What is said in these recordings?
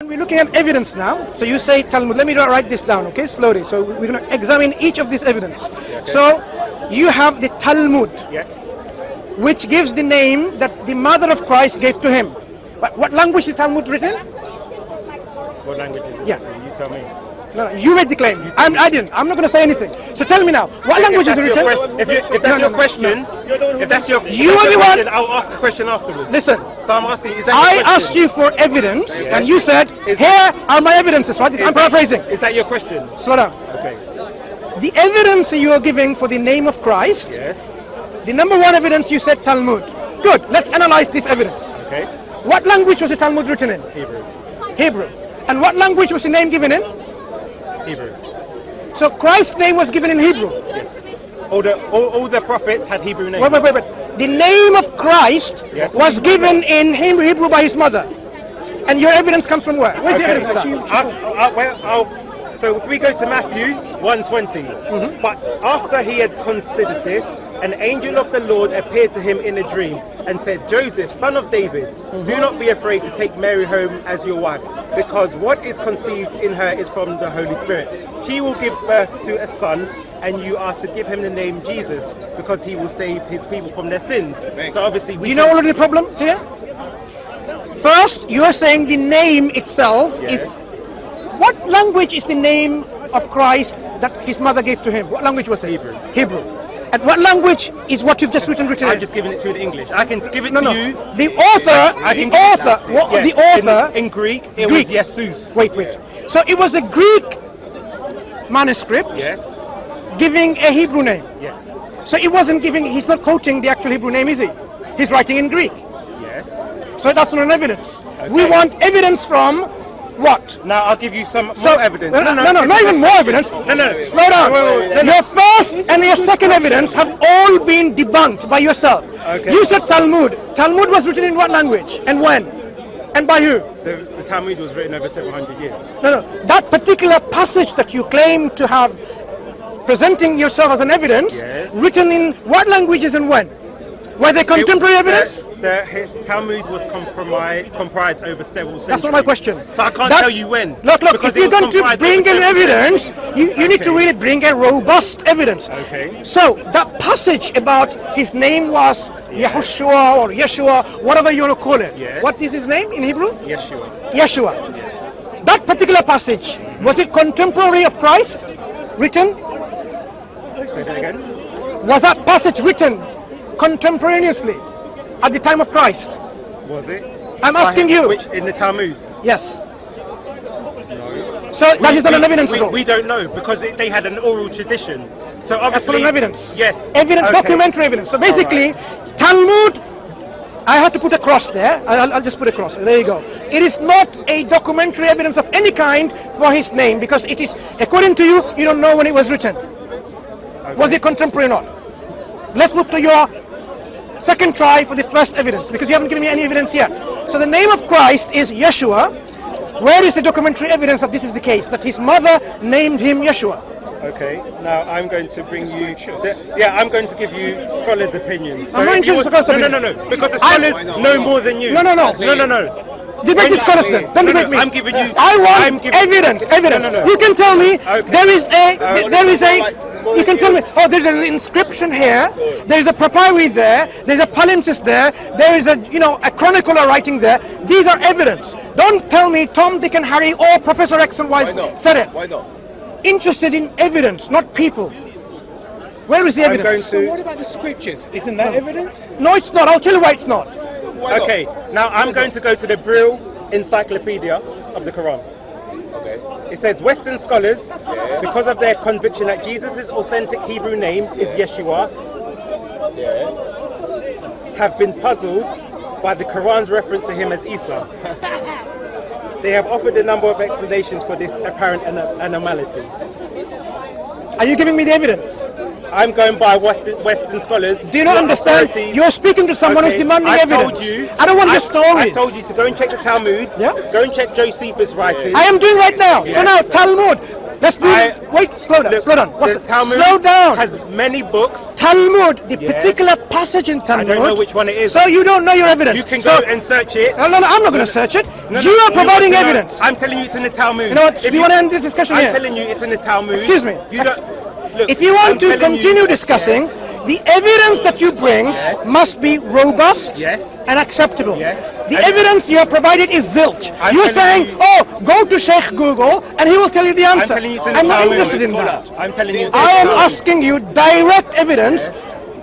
We're looking at evidence now. So you say Talmud. Let me write this down, okay, slowly. So we're going to examine each of these evidence. Okay. So you have the Talmud, Yes. which gives the name that the mother of Christ gave to him. What language is the Talmud written? What language is it? Yeah. written? You tell me. No, you made the claim. I didn't. I'm not going to say anything. So tell me now, what language is it written? If that's your question, if that's your You are the question, one. I'll ask a question afterwards. Listen, So I'm asking, is that your I question? asked you for evidence, Yes. and you said, Is- here are my evidences, right? I'm paraphrasing. Is that your question? Slow down. Okay. The evidence you are giving for the name of Christ, Yes. the number one evidence you said Talmud. Good, let's analyze this evidence. Okay. What language was the Talmud written in? Hebrew. Hebrew. And what language was the name given in? Hebrew. So Christ's name was given in Hebrew. Yes. All the prophets had Hebrew names. Wait. The name of Christ Yes. was given in Hebrew by his mother. And your evidence comes from where? Where's the evidence for that? So if we go to Matthew 1:20, but after he had considered this, an angel of the Lord appeared to him in a dream and said, Joseph, son of David, do not be afraid to take Mary home as your wife, because what is conceived in her is from the Holy Spirit. She will give birth to a son, and you are to give him the name Jesus, because he will save his people from their sins. So obviously, Do you know already the problem here? First, you are saying the name itself Yes. is... What language is the name of Christ that his mother gave to him? What language was it? Hebrew. Hebrew. And what language is what you've just written I'm in? just giving it to you in English. I can give it No. to you. The author, In Greek, it Greek. was Jesus. Wait. So it was a Greek manuscript Yes. giving a Hebrew name. Yes. So it wasn't giving, he's not quoting the actual Hebrew name, is he? He's writing in Greek. Yes. So that's not an evidence. Okay. We want evidence from what? Now I'll give you some So, more evidence. No, this not is even a- more evidence. No. Slow down. Wait. Your first and your second evidence have all been debunked by yourself. Okay. You said Talmud. Talmud was written in what language and when? And by who? The Talmud was written over 700 years. No. That particular passage that you claim to have presenting yourself as an evidence, Yes. written in what languages and when? Were they contemporary evidence? His Talmud was comprised over several centuries. That's not my question. So I can't That- tell you when. Look, because if it you're was going to comprised bring over in several evidence, centuries. you need to really bring a robust evidence. Okay. So that passage about his name was Yahushua or Yeshua, whatever you want to call it. Yes. What is his name in Hebrew? Yeshua. Yeshua. That particular passage, was it contemporary of Christ? Written? Say that again. Was that passage written contemporaneously at the time of Christ? Was it? I'm asking you. Which in the Talmud? Yes. So that is not an evidence at all. We don't know because they had an oral tradition. So That's obviously not an evidence. Yes. Evidence, Okay. documentary evidence. So basically, Talmud, I had to put a cross there. I'll just put a cross. There you go. It is not a documentary evidence of any kind for his name because it is, according to you, you don't know when it was written. Was it contemporary or not? Let's move to your second try for the first evidence because you haven't given me any evidence yet. So the name of Christ is Yeshua. Where is the documentary evidence that this is the case, that his mother named him Yeshua? Okay. Now I'm going to bring you. I'm going to give you scholars' opinions. I'm not if you interested in want- scholars' No. Because the scholars know more than you. No. No. Debate the scholars then. Don't No, debate me. I'm giving you. I want I'm giving- evidence. No. You can tell me Okay. there is a. You can tell me. Oh, there's an inscription here. There's a papyri there. There's a palimpsest there. There is a chronicler writing there. These are evidence. Don't tell me Tom, Dick, and Harry or Professor X and Y said it. Why not? Interested in evidence, not people. Where is the I'm going evidence? to. What about the scriptures? Isn't that evidence? No, it's not. I'll tell you why it's not. Why not? Okay. Now I'm going to go to the Brill Encyclopedia of the Quran. Okay. It says Western scholars, because of their conviction that Jesus' authentic Hebrew name is Yeshua, have been puzzled by the Quran's reference to him as Isa. They have offered a number of explanations for this apparent anomaly. Are you giving me the evidence? I'm going by Western scholars. Do you not understand? authorities. You're speaking to someone who's demanding I told evidence. you. I don't want your stories. I told you to go and check the Talmud. Yeah. Go and check Josephus' writings. I am doing right now. So Yes. now, Talmud. Let's do it. Wait, slow down, slow down. The Talmud Slow down. has many books. Talmud, the particular passage in Talmud. I don't know which one it is. So you don't know your evidence. You can go and search it. No, I'm not going to search it. No, you are providing evidence. I'm telling you it's in the Talmud. You know what? Do you want to end this discussion here? I'm telling you it's in the Talmud. Excuse me. Look, if you want to continue discussing, the evidence that you bring must be robust and acceptable. The evidence you have provided is zilch. You're saying, go to Sheikh Google and he will tell you the answer. I'm not interested in that. I'm telling you. I am asking you direct evidence.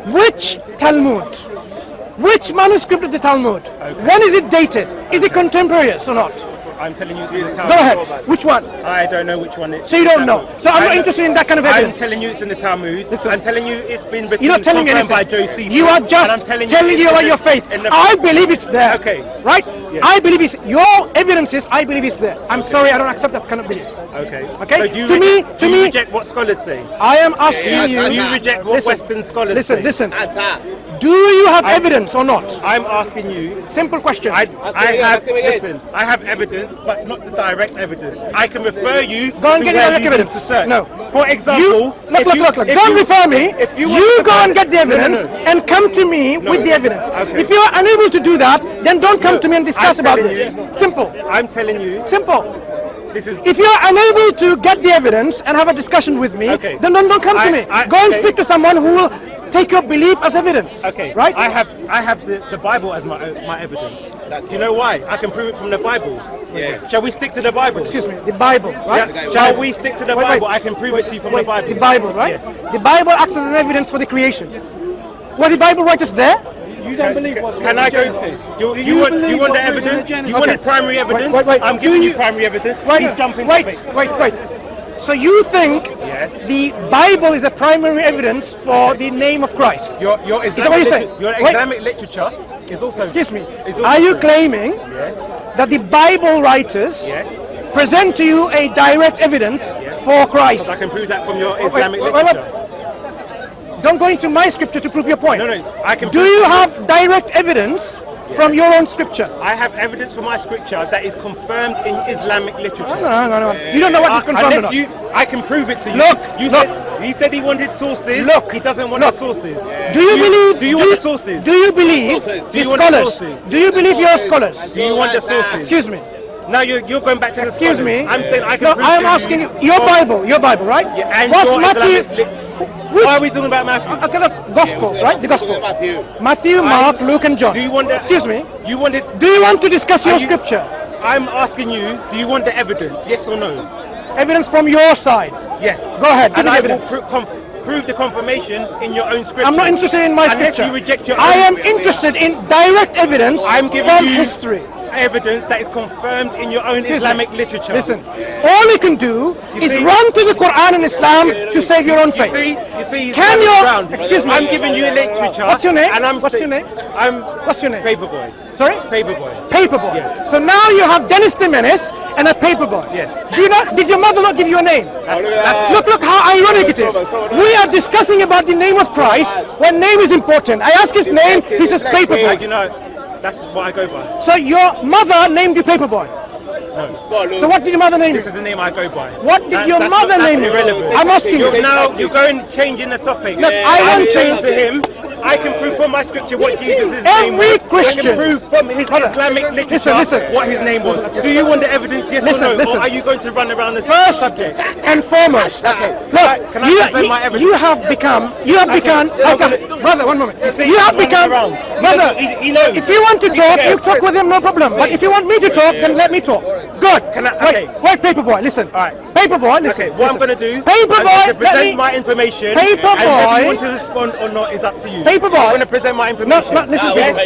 Which Talmud? Which manuscript of the Talmud? When is it dated? Is it contemporaneous or not? I'm telling you it's in the Talmud. Go ahead. Which one? I don't know which one it is. So you don't know. So I'm not interested in that kind of evidence. I'm telling you it's in the Talmud. Listen. I'm telling you it's been written. You're not telling me anything. By Josephus. You are just telling you about your faith. I believe it's there. Okay. Right? Yes. I believe it's your evidence is I believe it's there. I'm sorry, I don't accept that kind of belief. Okay. Okay. So do you reject what scholars say? I am asking you. Do you reject what Western scholars say? Listen. Do you have evidence or not? I'm asking you. Simple question. I have evidence, but not the direct evidence. I can refer you go and to get where direct you evidence. need to search. No. For example, look. Don't refer me. You go and get the evidence and come to me with the evidence. Okay. If you are unable to do that, then don't come to me and discuss about this. Simple. I'm telling you. Simple. This is. If you are unable to get the evidence and have a discussion with me, then don't come to me. Go and speak to someone who will take your belief as evidence. Okay. Right? I have the Bible as my evidence. Do you know why? I can prove it from the Bible. Yeah. Shall we stick to the Bible? Excuse me, the Bible, right? Yeah. Shall we stick to the Bible? I can prove it to you from the Bible. The Bible, right? Yes. The Bible acts as an evidence for the creation. Were the Bible writers there? You don't believe what's Can I go? You want the evidence? You want the primary evidence? Wait. I'm giving you primary evidence. He's jumping topics. Wait. So you think the Bible is a primary evidence for the name of Christ? Your is that what you're saying? Your Islamic literature is also. Excuse me. Are you claiming that the Bible writers present to you a direct evidence for Christ? I can prove that from your Islamic literature. Don't go into my scripture to prove your point. No, I can. Do you have direct evidence from your own scripture? I have evidence from my scripture that is confirmed in Islamic literature. No. You don't know what is confirmed or not. I can prove it to you. He said he wanted sources. He doesn't want the sources. Do you believe? Do you want the sources? Do you believe the scholars? Do you believe your scholars? Do you want the sources? Excuse me. Now you're going back to the Excuse scholars. me. I'm saying I can No, prove I'm to asking you. Your Bible, right? Yeah, and what's your Matthew? Why are we talking about Matthew? Okay, look, Gospels, right? The Gospels. Matthew, Mark, Luke, and John. Do you want Excuse me. You want it? Do you want to discuss your scripture? I'm asking you. Do you want the evidence? Yes or no? Evidence from your side. Yes. Go ahead. Give and me evidence. Prove the confirmation in your own scripture. I'm not interested in my Unless scripture. You reject your own I am interested in direct evidence from history. Evidence that is confirmed in your own Islamic literature. Listen, all you can do is run to the Quran and Islam to save your own faith. You see, can you? Excuse me. I'm giving you literature. What's your name? What's your name? What's your name? Paperboy. Sorry? Paperboy. Paperboy. Yes. So now you have Dennis the Menace and a Paperboy. Yes. Did your mother not give you a name? Look how ironic it is. We are discussing about the name of Christ when name is important. I ask his name, he says Paperboy. You know, that's what I go by. So your mother named you Paperboy? No. So what did your mother name you? This is the name I go by. What did your mother name you? I'm asking you. You're going changing the topic. Look, I want saying to him, I can prove from my scripture what Jesus' name was. Every Christian. I can prove from his Islamic literature what his name was. Do you want the evidence, yes or no? Or are you going to run around the subject? And foremost, look, you have become, brother, one moment. You have become, brother, if you want to talk, you talk with him, no problem. But if you want me to talk, then let me talk. Good. Wait, Paperboy, listen. Paperboy, listen. Okay, what I'm going to do, Paperboy, I'm going to present my information. Paperboy. And whether you want to respond or not is up to you. Paperboy. I'm going to present my information. No, listen, yes?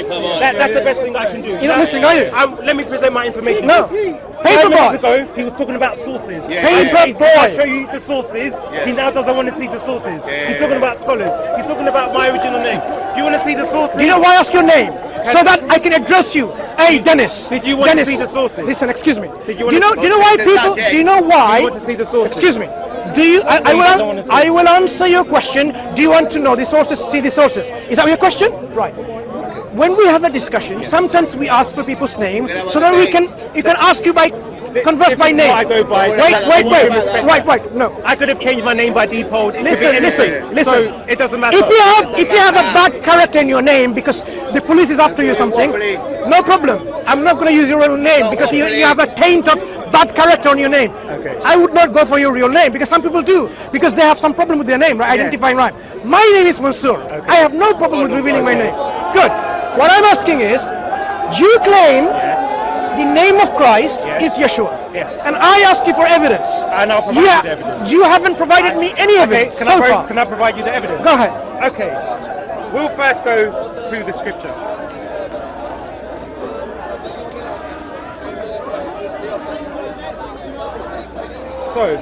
That's the best thing I can do. You're not listening, are you? Let me present my information. No. 5 minutes ago, he was talking about sources. Paperboy. I show you the sources. He now doesn't want to see the sources. He's talking about scholars. He's talking about my original name. Do you want to see the sources? Do you know why I ask your name? So that I can address you. Hey, Dennis. Did you want to see the sources? Listen, excuse me. Do you know why people? Do you know why? Do you want to see the sources? Excuse me. Do you? I will answer your question. Do you want to know the sources? See the sources. Is that your question? Right. When we have a discussion, sometimes we ask for people's name so that you can ask you by converse by This is name. what I go by. Wait. No. I could have changed my name by default. It could be Listen. anything. So it doesn't matter. If you have a bad character in your name because the police is after you something, no problem. I'm not going to use your real name because you have a taint of bad character on your name. Okay. I would not go for your real name because some people do because they have some problem with their name, right? Identifying right. My name is Mansoor. I have no problem with revealing my name. Good. What I'm asking is, you claim the name of Christ is Yeshua. Yes. And I ask you for evidence. And I'll provide you the evidence. You haven't provided me any evidence so far. Can I provide you the evidence? Go ahead. Okay. We'll first go to the scripture. So,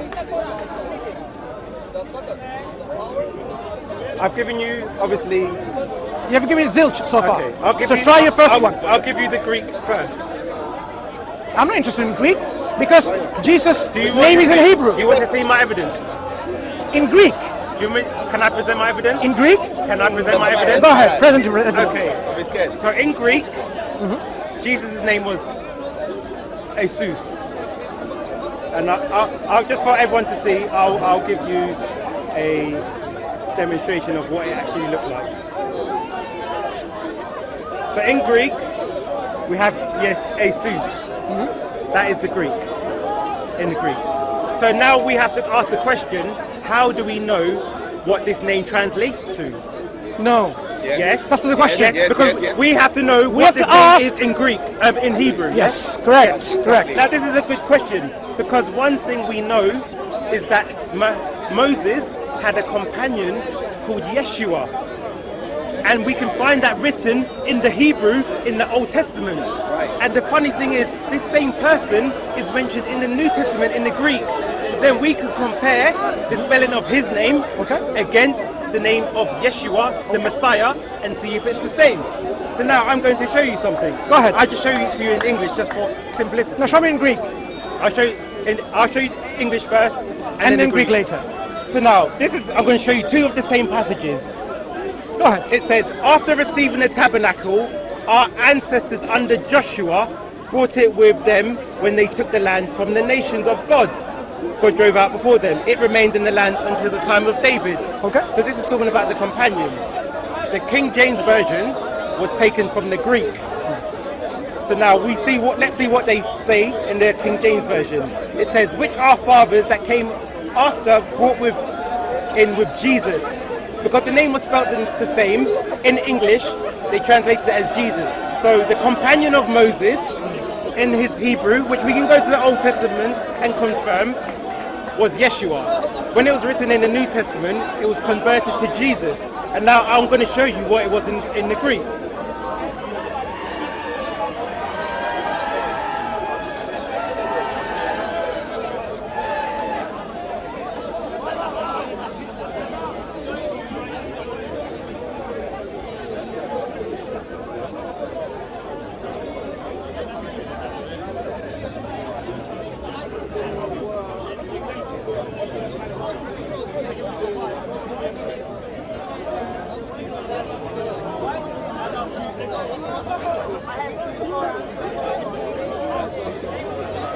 I've given you, obviously... You haven't given me zilch so far. Okay. So try your first one. I'll give you the Greek first. I'm not interested in Greek because Jesus' Do you name want is to in see- Hebrew. You want to see my evidence? In Greek. Can I present my evidence? In Greek? Can I present my evidence? Go ahead, present your evidence. Okay. So in Greek, Jesus' name was Jesus. And I'll just for everyone to see, I'll give you a demonstration of what it actually looked like. So in Greek, we have Jesus. That is the Greek. In the Greek. So now we have to ask the question: how do we know what this name translates to? No. Yes. That's the question. Yes, because we have to know what have this to name ask- is in Greek, in Hebrew. Yes, correct. Correct. Now this is a good question because one thing we know is that Moses had a companion called Yeshua, and we can find that written in the Hebrew in the Old Testament. And the funny thing is, this same person is mentioned in the New Testament in the Greek. So then we can compare the spelling of his name against the name of Yeshua, the Messiah, and see if it's the same. So now I'm going to show you something. Go ahead. I'll just show you to you in English just for simplicity. Now show me in Greek I'll show you English first and then Greek later. So now I'm going to show you two of the same passages. Go ahead. It says, after receiving the tabernacle, our ancestors under Joshua brought it with them when they took the land from the nations of God. God drove out before them. It remained in the land until the time of David. Okay. So this is talking about the companions. The King James Version was taken from the Greek. So now let's see what they say in the King James Version. It says, which our fathers that came after brought in with Jesus. Because the name was spelled the same, in English, they translated it as Jesus. So the companion of Moses, in his Hebrew, which we can go to the Old Testament and confirm, was Yeshua. When it was written in the New Testament, it was converted to Jesus. And now I'm going to show you what it was in the Greek.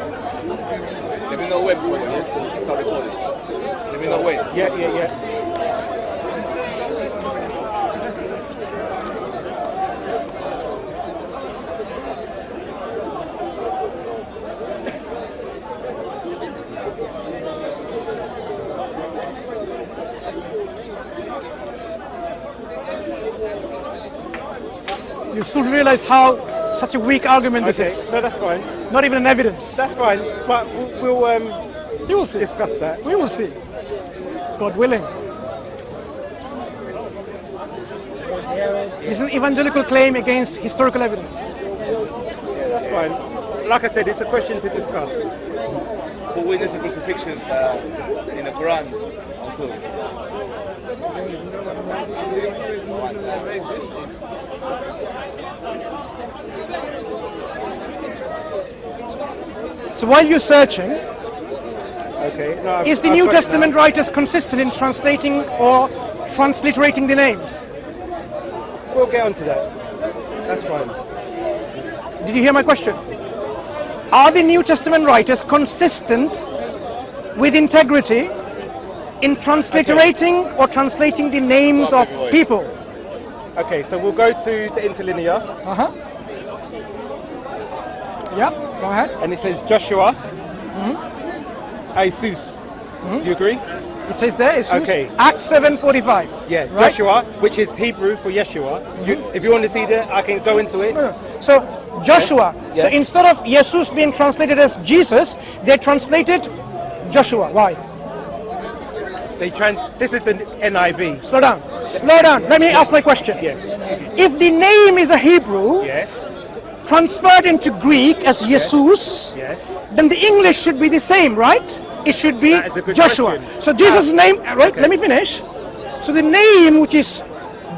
Let me know when, yes? So start recording. Let me know when. Yeah. You soon realize how such a weak argument this is. No, that's fine. Not even an evidence. That's fine. But we'll You will see. discuss that. We will see. God willing. It's an evangelical claim against historical evidence. Yeah, that's fine. Like I said, it's a question to discuss. Who witnessed the crucifixions in the Quran also. So while you're searching, Okay. No, is the New Testament writers consistent in translating or transliterating the names? We'll get onto that. That's fine. Did you hear my question? Are the New Testament writers consistent with integrity in transliterating or translating the names of people? Okay, so we'll go to the interlinear, Yeah, go ahead. and it says Joshua, Jesus. Do you agree? It says there, it's Okay. Acts 7:45. Yeah, Right? Joshua, which is Hebrew for Yeshua. If you want to see that, I can go into it. So Joshua. So Yeah. instead of Jesus being translated as Jesus, they translated Joshua. Why? This is the NIV. Slow down. Slow down. Let me ask my question. Yes. If the name is a Hebrew, Yes. transferred into Greek as Jesus, Yes. then the English should be the same, right? It should be That is a good Joshua. question. So Jesus' name, right? Okay. Let me finish. So the name, which is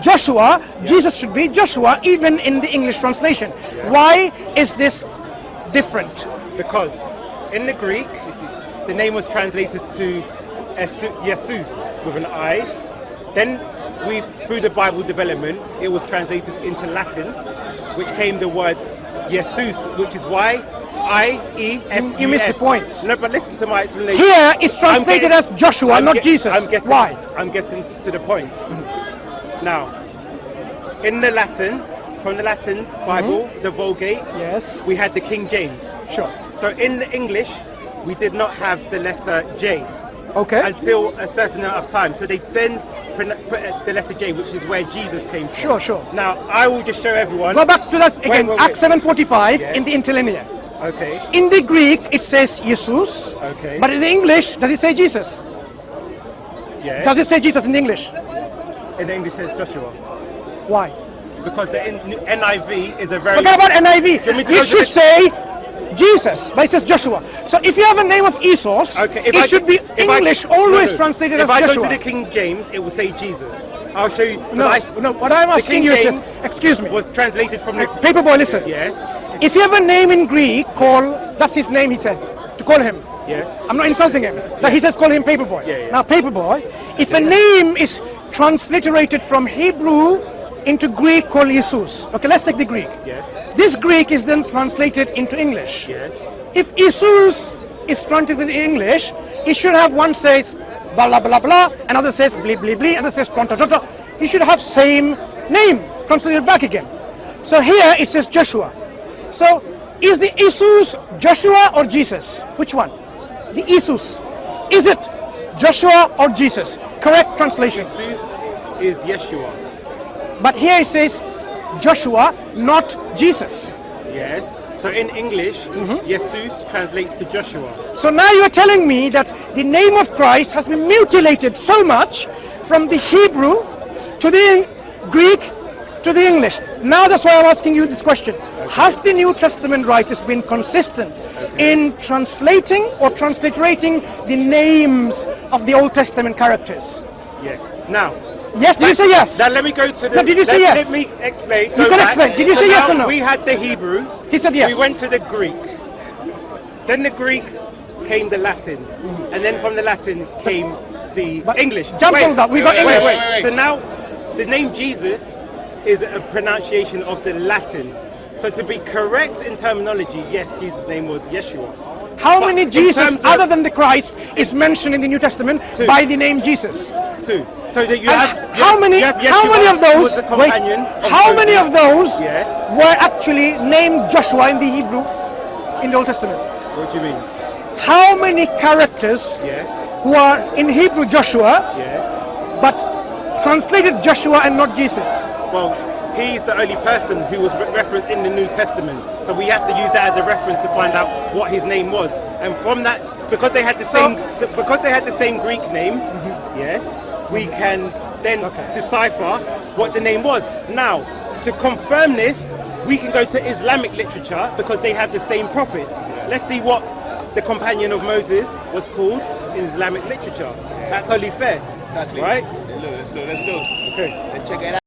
Joshua, Jesus should be Joshua, even in the English translation. Why is this different? Because in the Greek, the name was translated to Jesus with an I. Then through the Bible development, it was translated into Latin, which came the word Jesus, which is why I-E-S-U-S. You missed the point. No, but listen to my explanation. Here it's translated as Joshua, not Jesus. Why? I'm getting to the point. Now, in the Latin, from the Latin Bible, the Vulgate, Yes. we had the King James. Sure. So in the English, we did not have the letter J Okay. until a certain amount of time. So they then put the letter J, which is where Jesus came from. Sure, sure. Now, I will just show everyone. Go back to that again. wait. Acts 7:45 Yes. in the interlinear. Okay. In the Greek, it says Jesus. Okay. But in the English, does it say Jesus? Yes. Does it say Jesus in the English? In the English, it says Joshua. Why? Because the NIV is a very... Forget about NIV. Do you want me to go It to should the- say Jesus, but it says Joshua. So if you have a name of Esos, Okay, it should be English, always translated if as I Joshua. go to the King James, it will say Jesus. I'll show you. No, what I'm the asking King you is this. James Excuse me. was translated from the... Paperboy, listen. Yes, If you have a name in Greek, that's his name, he said, to call him. yes. I'm not insulting him. But he says call him Paperboy. Yeah. Now, Paperboy, if a name is transliterated from Hebrew into Greek called Jesus, okay, let's take the Greek. Yes. This Greek is then translated into English. Yes. If Jesus is translated in English, it should have one says blah blah blah blah, another says bli bli bli, another says tonta tonta. You should have same name translated back again. So here it says Joshua. So is the Jesus Joshua or Jesus? Which one? The Jesus. Is it Joshua or Jesus? Correct translation. Jesus is Yeshua. But here it says Joshua, not Jesus. Yes. So in English, Jesus translates to Joshua. So now you're telling me that the name of Christ has been mutilated so much from the Hebrew to the Greek to the English. Now that's why I'm asking you this question. Has the New Testament writers been consistent in translating or transliterating the names of the Old Testament characters? Yes. Now, Yes, did you say yes? now let me go to the... No, did you say yes? Let me explain. You can explain. Did you say yes now or no? We had the Hebrew. He said yes. We went to the Greek. Then the Greek came the Latin. And then from the Latin came the But English. jump on that, we got English. wait. So now the name Jesus is a pronunciation of the Latin. So to be correct in terminology, yes, Jesus' name was Yeshua. How But many in Jesus terms of- other than the Christ is mentioned in the New Testament Two. by the name Jesus? Two. So that you And have... how many Yeshua, of who those was the companion of how many Moses. of those Yes. were actually named Joshua in the Hebrew in the Old Testament? What do you mean? How many characters Yes. who are in Hebrew Joshua Yes. but translated Joshua and not Jesus? Well, he's the only person who was referenced in the New Testament. So we have to use that as a reference to find out what his name was. And from that, because they had the same Greek name, yes, we can then decipher what the name was. Now, to confirm this, we can go to Islamic literature because they have the same prophets. Let's see what the companion of Moses was called in Islamic literature. That's only fair. Exactly. Right? Let's look. Okay. Let's check it out.